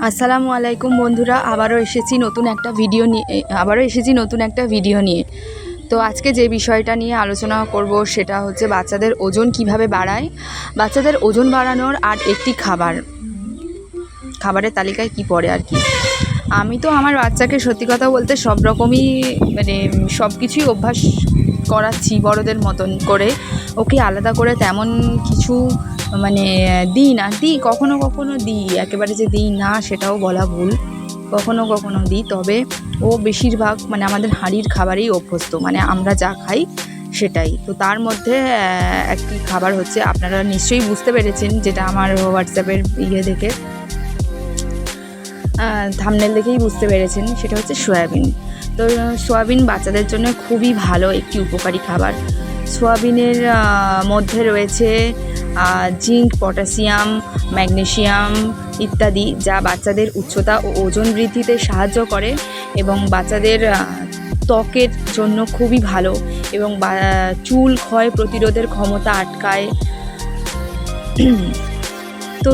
আসসালামু আলাইকুম বন্ধুরা, আবারও এসেছি নতুন একটা ভিডিও নিয়ে। তো আজকে যে বিষয়টা নিয়ে আলোচনা করব সেটা হচ্ছে বাচ্চাদের ওজন কিভাবে বাড়ায়, বাচ্চাদের ওজন বাড়ানোর আর একটি খাবারের তালিকায় কি পড়ে আর কি। আমি তো আমার বাচ্চাকে সত্যি কথা বলতে সব রকমই সব কিছুই অভ্যাস করাচ্ছি বড়দের মতন করে। ওকে আলাদা করে তেমন কিছু দিই কখনো কখনো দিই, একেবারে যে দিই না সেটাও বলা ভুল, কখনো কখনো দিই। তবে ও বেশিরভাগ আমাদের হাঁড়ির খাবারেই অভ্যস্ত, আমরা যা খাই সেটাই। তো তার মধ্যে একটি খাবার হচ্ছে, আপনারা নিশ্চয়ই বুঝতে পেরেছেন, যেটা আমার হোয়াটসঅ্যাপের দেখে থাম্বনেল দেখেই বুঝতে পেরেছেন, সেটা হচ্ছে সয়াবিন। তো সয়াবিন বাচ্চাদের জন্য খুবই ভালো একটি উপকারী খাবার। সয়াবিনের মধ্যে রয়েছে জিঙ্ক, পটাশিয়াম, ম্যাগনেসিয়াম ইত্যাদি, যা বাচ্চাদের উচ্চতা ও ওজন বৃদ্ধিতে সাহায্য করে এবং বাচ্চাদের ত্বকের জন্য খুবই ভালো এবং চুল ক্ষয় প্রতিরোধের ক্ষমতা আটকায়। তো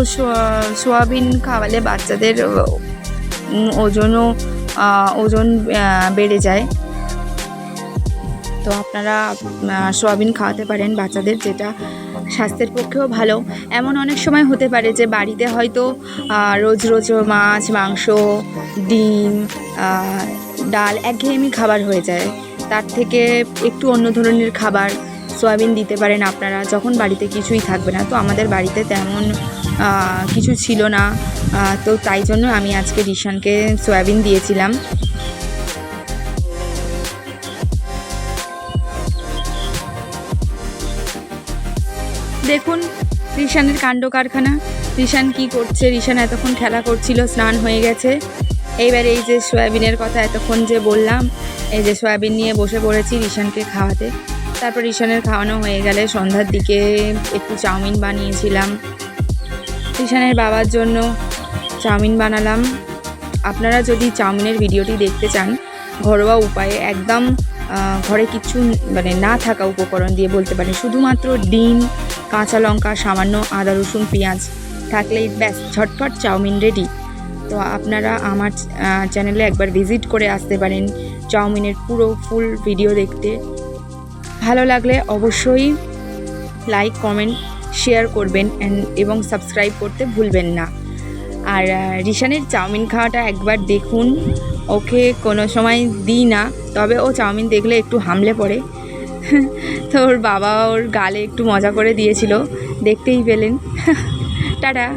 সয়াবিন খাওয়ালে বাচ্চাদের ওজন বেড়ে যায়। তো আপনারা সয়াবিন খাওয়াতে পারেন বাচ্চাদের, যেটা স্বাস্থ্যের পক্ষেও ভালো। এমন অনেক সময় হতে পারে যে বাড়িতে হয়তো রোজ রোজ মাছ, মাংস, ডিম, ডাল একঘেয়েমি খাবার হয়ে যায়। তার থেকে একটু অন্য ধরনের খাবার সয়াবিন দিতে পারেন আপনারা, যখন বাড়িতে কিছুই থাকবে না। তো আমাদের বাড়িতে তেমন কিছু ছিল না, তো তাই জন্য আমি আজকে রিশানকে সয়াবিন দিয়েছিলাম। দেখুন রিশানের কাণ্ড কারখানা। রিশান কি করছে? রিশান এতক্ষণ খেলা করছিল, স্নান হয়ে গেছে। এইবার এই যে সয়াবিনের কথা এতক্ষণ যে বললাম, এই যে সয়াবিন নিয়ে বসে পড়েছি রিশানকে খাওয়াতে। তারপর রিশানের খাওয়ানো হয়ে গেলে সন্ধ্যার দিকে একটু চাউমিন বানিয়েছিলাম, রিশানের বাবার জন্য চাউমিন বানালাম। আপনারা যদি চাউমিনের ভিডিওটি দেখতে চান ঘরোয়া উপায়ে, একদম ঘরে কিছু না থাকা উপকরণ দিয়ে বলতে পারেন, শুধুমাত্র ডিম, কাঁচা লঙ্কা, সামান্য আদা, রসুন, পেঁয়াজ থাকলেই ব্যাস ঝটপট চাউমিন রেডি। তো আপনারা আমার চ্যানেলে একবার ভিজিট করে আসতে পারেন চাউমিনের পুরো ফুল ভিডিও দেখতে। ভালো লাগলে অবশ্যই লাইক, কমেন্ট, শেয়ার করবেন এবং সাবস্ক্রাইব করতে ভুলবেন না। আর রিশানের চাউমিন খাওয়াটা একবার দেখুন। ওকে কোনো সময় দিই না, তবে ও চাউমিন দেখলে একটু হামলে পড়ে। তো ওর বাবা ওর গালে একটু মজা করে দিয়েছিল, দেখতেই পেলেন। টাটা।